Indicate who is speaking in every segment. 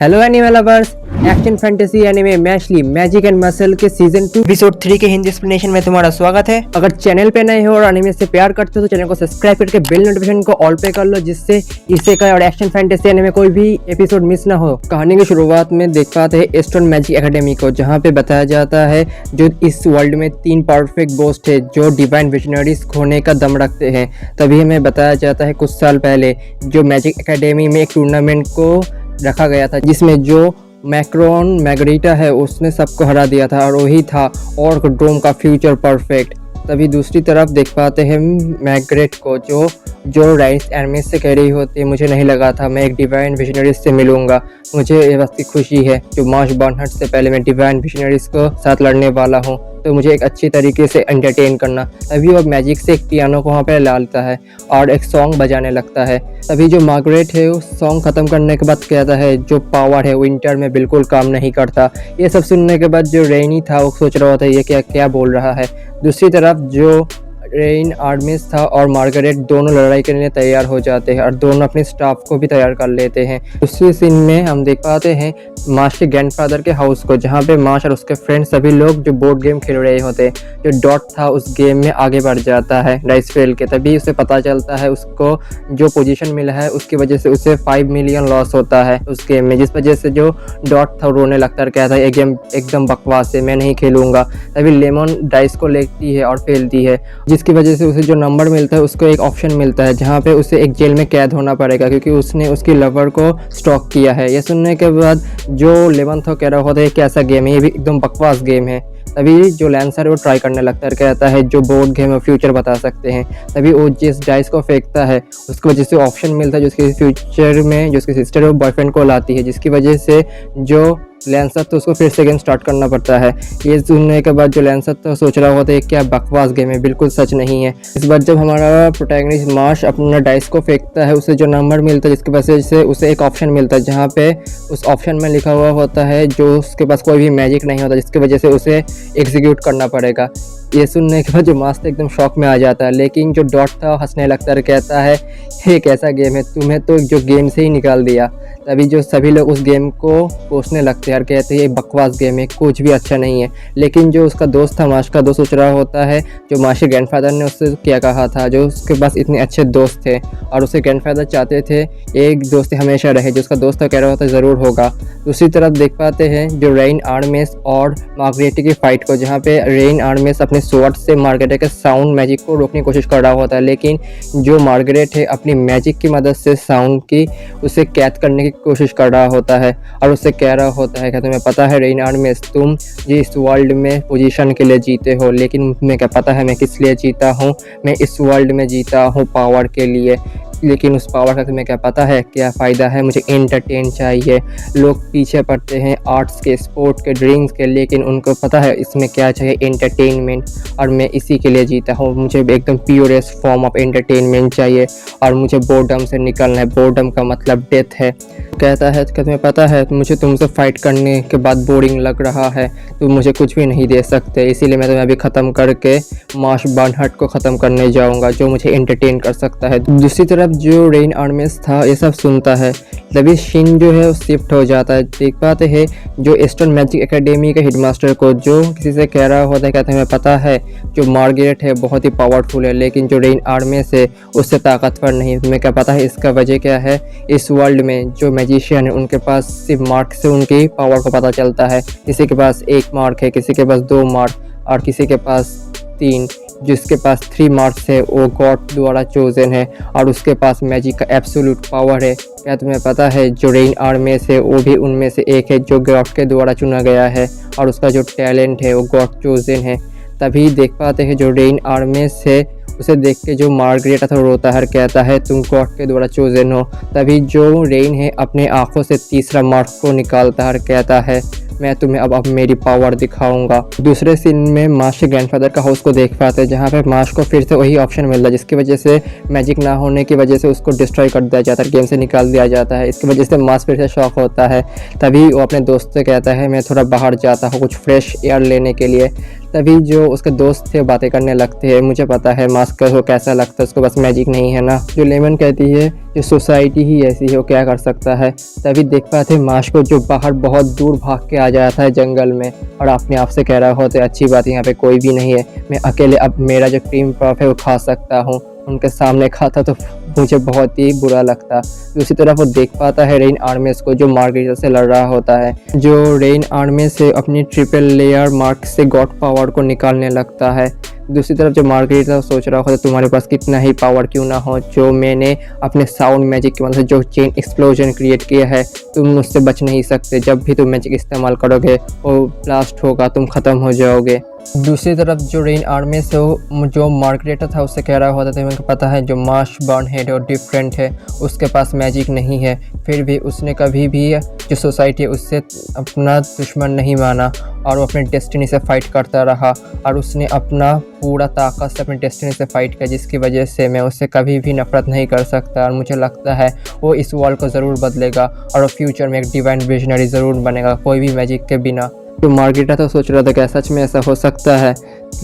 Speaker 1: Hello anime lovers, action fantasy anime Mashle magic and muscle के season 2 episode 3 के Hindi explanation में तुम्हारा स्वागत है। अगर चैनल पे नए हो और एनिमे से प्यार करते हो तो चैनल को सब्सक्राइब करके बेल नोटिफिकेशन को ऑल पे कर लो, जिससे इसेकाई और एक्शन फैंटेसी एनिमे कोई भी एपिसोड मिस ना हो। कहानी की शुरुआत में देख पाते हैं एस्टोन मैजिक एकेडमी को, जहाँ पे बताया जाता है जो इस वर्ल्ड में 3 परफेक्ट बोस्ट है जो डिवाइन विजनरीज खोने का दम रखते हैं। तभी हमें बताया जाता है कुछ साल पहले जो मैजिक एकेडमी में एक टूर्नामेंट को रखा गया था, जिसमें जो मैक्रोन मैग्रीटा है उसने सबको हरा दिया था और वही था ऑर्क ड्रोम का फ्यूचर परफेक्ट। तभी दूसरी तरफ देख पाते हैं मैग्रेट को जो राइस एर्मिस से कह रही होती है, मुझे नहीं लगा था मैं एक डिवाइन विजनरीज से मिलूंगा, मुझे ये बात की खुशी है जो मार्च बर्नहट से पहले मैं डिवाइन विजनरीज को साथ लड़ने वाला हूँ, तो मुझे एक अच्छी तरीके से एंटरटेन करना। तभी वो मैजिक से एक पियानो को वहाँ पे डालता है और एक सॉन्ग बजाने लगता है। तभी जो मार्गरेट है उस सॉन्ग ख़त्म करने के बाद कहता है जो पावर है विंटर में बिल्कुल काम नहीं करता। ये सब सुनने के बाद जो रेनी था वो सोच रहा था ये क्या क्या बोल रहा है। दूसरी तरफ जो रेन आर्मिस था और मार्गरेट दोनों लड़ाई करने तैयार हो जाते हैं और दोनों अपने स्टाफ को भी तैयार कर लेते हैं। उसी सीन में हम देख पाते हैं मार्श के ग्रैंडफादर के हाउस को, जहाँ पे मार्श और उसके फ्रेंड सभी लोग जो बोर्ड गेम खेल रहे होते हैं। जो डॉट था उस गेम में आगे बढ़ जाता है डाइस फेल के, तभी उसे पता चलता है उसको जो पोजीशन मिला है उसकी वजह से उसे 5 मिलियन लॉस होता है उस गेम में, जिस वजह से जो डॉट था रोने लगता है, कहता है ये गेम एकदम बकवास है, मैं नहीं खेलूंगा। तभी लेमन डाइस को लेती है और फेलती है, जिसकी वजह से उसे जो नंबर मिलता है उसको एक ऑप्शन मिलता है जहाँ पे उसे एक जेल में कैद होना पड़ेगा क्योंकि उसने उसकी लवर को स्टॉक किया है। ये सुनने के बाद जो लेमन था कह रहा होता है कि कैसा गेम है, ये भी एकदम बकवास गेम है। तभी जो लैंसर है वो ट्राई करने लगता है, कहता है जो बोर्ड गेम है फ्यूचर बता सकते हैं। तभी वो जिस डाइस को फेंकता है उसकी वजह से ऑप्शन मिलता है जो उसके फ्यूचर में जो उसकी सिस्टर है वो बॉयफ्रेंड को लाती है, जिसकी वजह से जो लैंसर तो उसको फिर से गेम स्टार्ट करना पड़ता है। ये सुनने के बाद जो लैंसर तो सोच रहा होता है क्या बकवास गेम है, बिल्कुल सच नहीं है। इस बार जब हमारा प्रोटैगनिस्ट मार्श अपना डाइस को फेंकता है उसे जो नंबर मिलता है जिसकी वजह से उसे एक ऑप्शन मिलता है जहाँ पे उस ऑप्शन में लिखा हुआ होता है जो उसके पास कोई भी मैजिक नहीं होता, जिसकी वजह से उसे एग्जीक्यूट करना पड़ेगा। ये सुनने के बाद जो मास्टर एकदम शॉक में आ जाता है, लेकिन जो डॉट था हंसने लगता है, कहता है ये कैसा गेम है, तुम्हें तो जो गेम से ही निकाल दिया। तभी जो सभी लोग उस गेम को कोसने लगते हैं और कहते हैं ये बकवास गेम है, कुछ भी अच्छा नहीं है। लेकिन जो उसका दोस्त था माश का दोस्त सोच रहा होता है जो माश के ग्रैंडफादर ने उससे क्या कहा था, जो उसके पास इतने अच्छे दोस्त थे और उसे ग्रैंडफादर चाहते थे एक दोस्त हमेशा रहे, जो उसका दोस्त था कह रहा होता ज़रूर होगा। दूसरी तरफ देख पाते हैं जो रेन आर्मिस और मार्गरेट की फाइट को, जहाँ पे रेन आर्मिस अपने स्वॉर्ड से मार्गरेट के साउंड मैजिक को रोकने की कोशिश कर रहा होता है, लेकिन जो मार्गरेट है अपनी मैजिक की मदद से साउंड की उसे कैद करने की कोशिश कर रहा होता है और उससे कह रहा होता है कि तुम्हें पता है रेन आर्मिस तुम इस वर्ल्ड में पोजीशन के लिए जीते हो, लेकिन तुम्हें क्या पता है मैं किस लिए जीता हूँ, मैं इस वर्ल्ड में जीता हूँ पावर के लिए, लेकिन उस पावर का तुम्हें क्या पता है क्या फ़ायदा है, मुझे एंटरटेन चाहिए। लोग पीछे पड़ते हैं आर्ट्स के, स्पोर्ट्स के, ड्रिंक्स के, लेकिन उनको पता है इसमें क्या चाहिए, एंटरटेनमेंट, और मैं इसी के लिए जीता हूँ। मुझे एकदम प्योरेस्ट फॉर्म ऑफ एंटरटेनमेंट चाहिए और मुझे बोर्डम से निकलना है, बोर्डम का मतलब डेथ है। कहता है कि तुम्हें पता है मुझे तुमसे फाइट करने के बाद बोरिंग लग रहा है, तुम मुझे कुछ भी नहीं दे सकते, इसीलिए मैं तुम्हें अभी ख़त्म करके मार्श बर्नहट को ख़त्म करने जाऊँगा जो मुझे एंटरटेन कर सकता है। दूसरी तरफ जो रेन आर्मिस था ये सब सुनता है, तभी शिन जो है वो शिफ्ट हो जाता है। देख पाते हैं जो एस्टोन मैजिक एकेडमी के हेडमास्टर को, जो किसी से कह रहा होता है कहते हैं पता है जो मार्गरेट है बहुत ही पावरफुल है, लेकिन जो रेन आर्मिस है उससे ताकतवर नहीं, तुम्हें क्या पता है इसका वजह क्या है, इस वर्ल्ड में जो मैजिशियन है उनके पास सिर्फ मार्क से उनकी पावर को पता चलता है, किसी के पास 1 मार्क है, किसी के पास 2 मार्क और किसी के पास 3, जिसके पास 3 मार्क्स है वो गॉड द्वारा चोजन है और उसके पास मैजिक का एब्सोल्यूट पावर है। क्या तुम्हें पता है जो रेन आर्मिस है वो भी उनमें से एक है जो गॉड के द्वारा चुना गया है और उसका जो टैलेंट है वो गॉड चोजन है। तभी देख पाते हैं जो रेन आर्मिस है उसे देख के जो मार्गरेट था रोता है, कहता है तुम गॉड के द्वारा चोजन हो। तभी जो रेन है अपने आंखों से तीसरा मार्क को निकालता है, कहता है मैं तुम्हें अब मेरी पावर दिखाऊंगा। दूसरे सीन में मार्श के ग्रैंडफादर का हाउस को देख पाते हैं, जहाँ पे मार्श को फिर से वही ऑप्शन मिलता है जिसकी वजह से मैजिक ना होने की वजह से उसको डिस्ट्रॉय कर दिया जाता है, गेम से निकाल दिया जाता है। इसकी वजह से मार्श फिर से शॉक होता है। तभी वो अपने दोस्त से कहता है मैं थोड़ा बाहर जाता हूँ कुछ फ्रेश एयर लेने के लिए। तभी जो उसके दोस्त थे बातें करने लगते हैं, मुझे पता है मास्क को कैसा लगता है, उसको बस मैजिक नहीं है ना। जो लेमन कहती है जो सोसाइटी ही ऐसी है, वो क्या कर सकता है। तभी देख पाते मास्क को जो बाहर बहुत दूर भाग के आ जाता है जंगल में, और अपने आप से कह रहा होता है अच्छी बात यहाँ पे कोई भी नहीं है, मैं अकेले अब मेरा जो क्रीम पफ है वो खा सकता हूँ। उनके सामने खाता तो मुझे बहुत ही बुरा लगता। दूसरी तरफ वो देख पाता है रेन आर्मेस को जो मार्गरेटा से लड़ रहा होता है, जो रेन आर्मी से अपनी ट्रिपल लेयर मार्क से गॉड पावर को निकालने लगता है। दूसरी तरफ जो मार्गरेटा सोच रहा होता है तुम्हारे पास कितना ही पावर क्यों ना हो, जो मैंने अपने साउंड मैजिक की मदद से जो चेन एक्सप्लोजन क्रिएट किया है, तुम मुझसे बच नहीं सकते। जब भी तुम मैजिक इस्तेमाल करोगे वो ब्लास्ट होगा, तुम ख़त्म हो जाओगे। दूसरी तरफ जो रेन आर्मी से जो मार्गरेटा था उससे कह रहा होता था मुझे पता है जो मार्श बर्नहेड और डिफरेंट है, उसके पास मैजिक नहीं है, फिर भी उसने कभी भी जो सोसाइटी है उससे अपना दुश्मन नहीं माना और वो अपने डेस्टिनी से फाइट करता रहा, और उसने अपना पूरा ताकत से अपने डेस्टिनी से फाइट किया, जिसकी वजह से मैं उससे कभी भी नफरत नहीं कर सकता। और मुझे लगता है वो इस वर्ल्ड को ज़रूर बदलेगा और फ्यूचर में एक डिवाइन विजनरी ज़रूर बनेगा, कोई भी मैजिक के बिना। तो मार्गरेटा तो सोच रहा था क्या सच में ऐसा हो सकता है,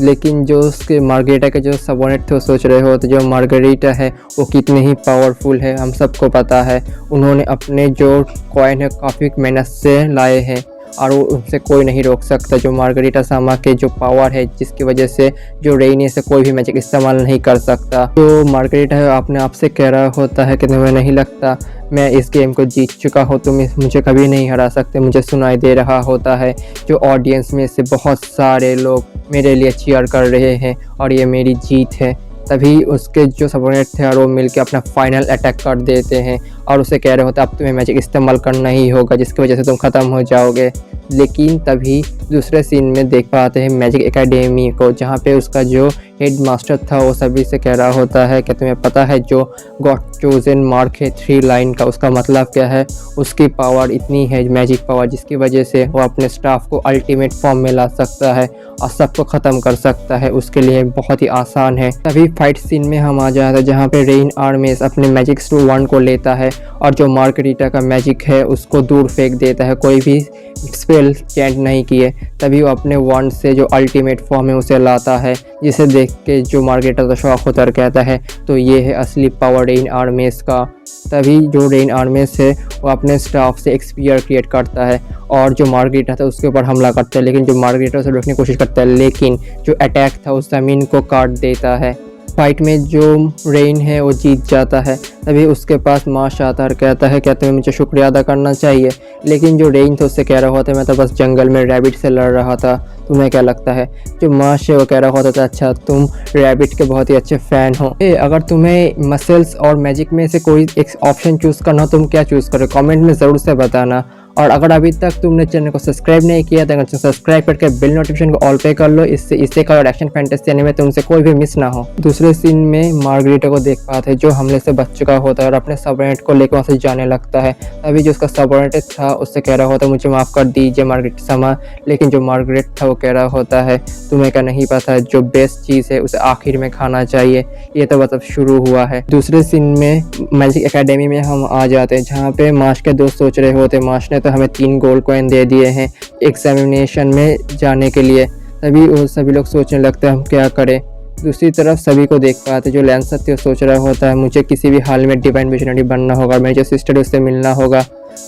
Speaker 1: लेकिन जो उसके मार्गरेटा के जो सबऑर्डिनेट थे वो सोच रहे होते जो मार्गरेटा है वो कितनी ही पावरफुल है, हम सबको पता है। उन्होंने अपने जो कॉइन है काफ़ी मेहनत से लाए हैं और वो उनसे कोई नहीं रोक सकता। जो मार्गरेटा सामा के जो पावर है जिसकी वजह से जो रेनी से कोई भी मैजिक इस्तेमाल नहीं कर सकता। तो मार्गरेटा है अपने आप से कह रहा होता है कि तुम्हें नहीं लगता मैं इस गेम को जीत चुका हूँ, तुम मुझे कभी नहीं हरा सकते। मुझे सुनाई दे रहा होता है जो ऑडियंस में से बहुत सारे लोग मेरे लिए चीयर कर रहे हैं और ये मेरी जीत है। तभी उसके जो सबऑर्डिनेट थे और वो मिलकर अपना फाइनल अटैक कर देते हैं और उसे कह रहे होते अब तुम्हें मैजिक इस्तेमाल करना ही होगा, जिसकी वजह से तुम ख़त्म हो जाओगे। लेकिन तभी दूसरे सीन में देख पाते हैं मैजिक एकेडमी को, जहाँ पे उसका जो हेड मास्टर था वो सभी से कह रहा होता है कि तुम्हें पता है जो गॉड चोजन मार्क है 3 लाइन का, उसका मतलब क्या है। उसकी पावर इतनी है मैजिक पावर जिसकी वजह से वो अपने स्टाफ को अल्टीमेट फॉर्म में ला सकता है और सबको ख़त्म कर सकता है, उसके लिए बहुत ही आसान है। तभी फाइट सीन में हम आ जाते हैं जहाँ पे रेन आर्मेस अपने मैजिक वंड को लेता है और जो मार्गरेटा का मैजिक है उसको दूर फेंक देता है, कोई भी स्पेल चेंट नहीं किए। तभी वो अपने वंड से जो अल्टीमेट फॉर्म है उसे लाता है, जिसे देख के जो मार्गरेटा तो शौक होता है कहता है तो ये है असली पावर रेन आर्मेस का। तभी जो रेन आर्मेस है वो अपने स्टाफ से एक स्पीयर क्रिएट करता है और जो मार्गरेटा था उसके ऊपर हमला करता है, लेकिन जो मार्गरेटा उसे रोकने की कोशिश करता है, लेकिन जो अटैक था उस ज़मीन को काट देता है। फाइट में जो रेन है वो जीत जाता है। तभी उसके पास मार्श आता है और कहता है क्या तुम्हें मुझे शुक्रिया अदा करना चाहिए, लेकिन जो रेन था उससे कह रहा होता है मैं तो बस जंगल में रैबिट से लड़ रहा था, तुम्हें क्या लगता है। जो मार्श है वो कह रहा होता था अच्छा तुम रैबिट के बहुत ही अच्छे फ़ैन हो। अगर तुम्हें मसल्स और मैजिक में से कोई एक ऑप्शन चूज़ करना हो तुम क्या चूज़ करो, कमेंट में ज़रूर से बताना। और अगर अभी तक तुमने चैनल को सब्सक्राइब नहीं किया तो सब्सक्राइब करके बिल नोटिफिकेशन को ऑल पे कर लो, इससे का एक्शन फैंटेसी एनीमे तुमसे कोई भी मिस ना हो। दूसरे सीन में मार्गरेटा को देख पाते हैं जो हमले से बच चुका होता है और अपने सबऑर्डिनेट को लेकर वहाँ से जाने लगता है। तभी जो उसका सबऑर्डिनेट था उससे कह रहा होता है मुझे माफ़ कर दीजिए मार्गरेट समा, लेकिन जो मार्गरेट था वो कह रहा होता है तुम्हें क्या नहीं पता जो बेस्ट चीज़ है उसे आखिर में खाना चाहिए, ये तो मतलब शुरू हुआ है। दूसरे सीन में मैजिक एकेडमी में हम आ जाते हैं जहाँ पे मार्श के दोस्त सोच रहे होते मार्श ने तो हमें 3 गोल्ड कॉइन दे दिए हैं एग्जामिनेशन में जाने के लिए। तभी वो सभी लोग सोचने लगते हैं हम क्या करें। दूसरी तरफ सभी को देख पाते जो लैंसर थे सोच रहा होता है मुझे किसी भी हाल में डिवाइन विजनरी बनना होगा, मेरी जो सिस्टर है उससे मिलना होगा।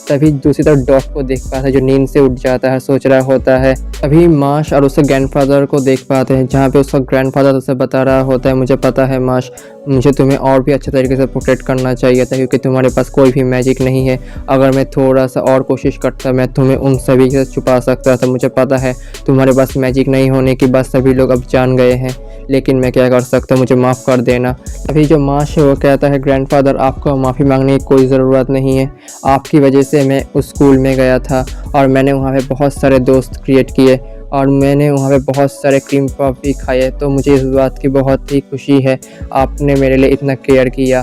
Speaker 1: तभी दूसरी तरफ डॉट को देख पाते हैं जो नींद से उठ जाता है, सोच रहा होता है। तभी मार्श और उसके ग्रैंडफादर को देख पाते हैं जहाँ पे उसका ग्रैंडफादर उसे बता रहा होता है मुझे पता है मार्श मुझे तुम्हें और भी अच्छे तरीके से प्रोटेक्ट करना चाहिए था क्योंकि तुम्हारे पास कोई भी मैजिक नहीं है। अगर मैं थोड़ा सा और कोशिश करता मैं तुम्हें उन सभी से छुपा सकता था। मुझे पता है तुम्हारे पास मैजिक नहीं होने की बात सभी लोग अब जान गए हैं, लेकिन मैं क्या कर सकता हूँ, मुझे माफ़ कर देना। अभी जो मार्श है वो कहता है ग्रैंडफादर आपको माफ़ी मांगने की कोई ज़रूरत नहीं है, आपकी वजह से मैं उस स्कूल में गया था और मैंने वहाँ पे बहुत सारे दोस्त क्रिएट किए और मैंने वहाँ पे बहुत सारे क्रीम पफ भी खाए, तो मुझे इस बात की बहुत ही खुशी है आपने मेरे लिए इतना केयर किया।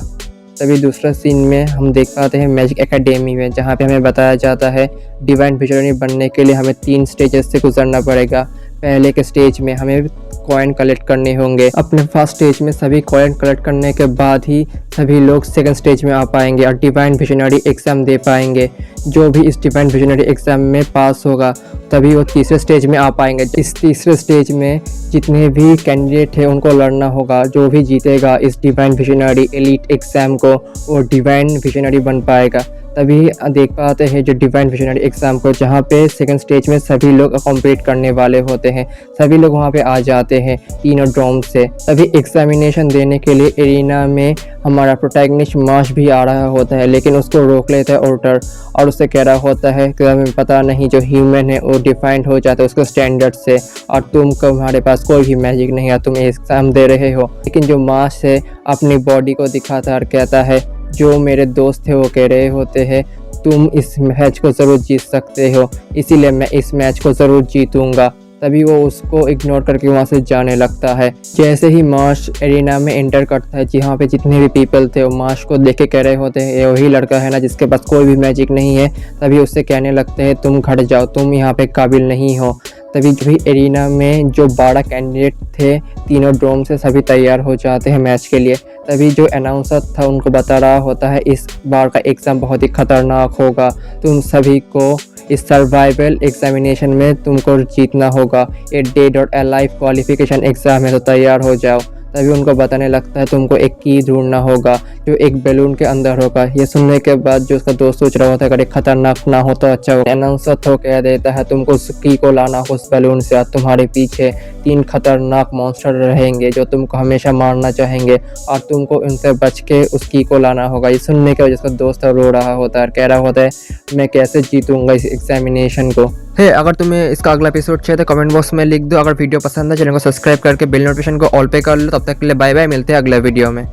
Speaker 1: तभी दूसरा सीन में हम देख पाते हैं मैजिक एकेडमी में जहाँ पे हमें बताया जाता है डिवाइन विजनरी बनने के लिए हमें 3 स्टेजेस से गुजरना पड़ेगा। पहले के स्टेज में हमें कॉइन कलेक्ट करने होंगे। अपने फर्स्ट स्टेज में सभी कॉइन कलेक्ट करने के बाद ही सभी लोग सेकंड स्टेज में आ पाएंगे और डिवाइन विजनरी एग्ज़ाम दे पाएंगे। जो भी इस डिवाइन विजनरी एग्ज़ाम में पास होगा तभी वो तीसरे स्टेज में आ पाएंगे। इस तीसरे स्टेज में जितने भी कैंडिडेट हैं उनको लड़ना होगा। जो भी जीतेगा इस डिवाइन विजनरी एलीट एग्ज़ाम को वो डिवाइन विजनरी बन पाएगा। तभी देख पाते हैं जो डिवाइन विजनरी एग्ज़ाम को, जहाँ पे सेकंड स्टेज में सभी लोग कॉम्पीट करने वाले होते हैं। सभी लोग वहाँ पे आ जाते हैं तीनों ड्रोम से। तभी एग्जामिनेशन देने के लिए एरिना में हमारा प्रोटैगनिस्ट मार्श भी आ रहा होता है, लेकिन उसको रोक लेता है ओर्टर और उससे कह रहा होता है कि हमें पता नहीं जो ह्यूमन है वो डिफाइंड हो जाता है उसको स्टैंडर्ड से, और तुम्हारे पास कोई भी मैजिक नहीं है, तुम एग्ज़ाम दे रहे हो। लेकिन जो मार्श है अपनी बॉडी को दिखाता है और कहता है जो मेरे दोस्त थे वो कह रहे होते हैं तुम इस मैच को ज़रूर जीत सकते हो, इसीलिए मैं इस मैच को ज़रूर जीतूंगा। तभी वो उसको इग्नोर करके वहाँ से जाने लगता है। जैसे ही मार्श एरिना में एंटर करता है, जहाँ पे जितने भी पीपल थे वो मार्श को देख के कह रहे होते हैं ये वही लड़का है ना जिसके पास कोई भी मैजिक नहीं है। तभी उससे कहने लगते हैं तुम घट जाओ, तुम यहाँ पे काबिल नहीं हो। तभी जो भी एरिना में जो 12 कैंडिडेट थे तीनों ड्रोम से सभी तैयार हो जाते हैं मैच के लिए। तभी जो अनाउंसर था उनको बता रहा होता है इस बार का एग्ज़ाम बहुत ही ख़तरनाक होगा, तुम सभी को इस सर्वाइवल एग्जामिनेशन में तुमको जीतना होगा। ये डेड और अलाइव क्वालिफिकेशन एग्ज़ाम है, तो तैयार हो जाओ। तभी उनको बताने लगता है तुमको एक की ढूंढना होगा जो एक बैलून के अंदर होगा। ये सुनने के बाद जो उसका दोस्त सोच रहा होता है अगर ये खतरनाक ना हो तो अच्छा होगा। अनाउंसर तो कह देता है तुमको उस की को लाना हो उस बैलून से, और तुम्हारे पीछे 3 खतरनाक मॉन्स्टर रहेंगे जो तुमको हमेशा मारना चाहेंगे और तुमको उनसे बच के उस की को लाना होगा। ये सुनने के बाद जिसका दोस्त रो रहा होता है और कह रहा होता है मैं कैसे जीतूंगा इस एग्जामिनेशन को। है अगर तुम्हें इसका अगला एपिसोड चाहिए तो कमेंट बॉक्स में लिख दो। अगर वीडियो पसंद है चैनल को सब्सक्राइब करके बेल नोटिफिकेशन को ऑल पे कर लो। तब तक के लिए बाय बाय, मिलते हैं अगले वीडियो में।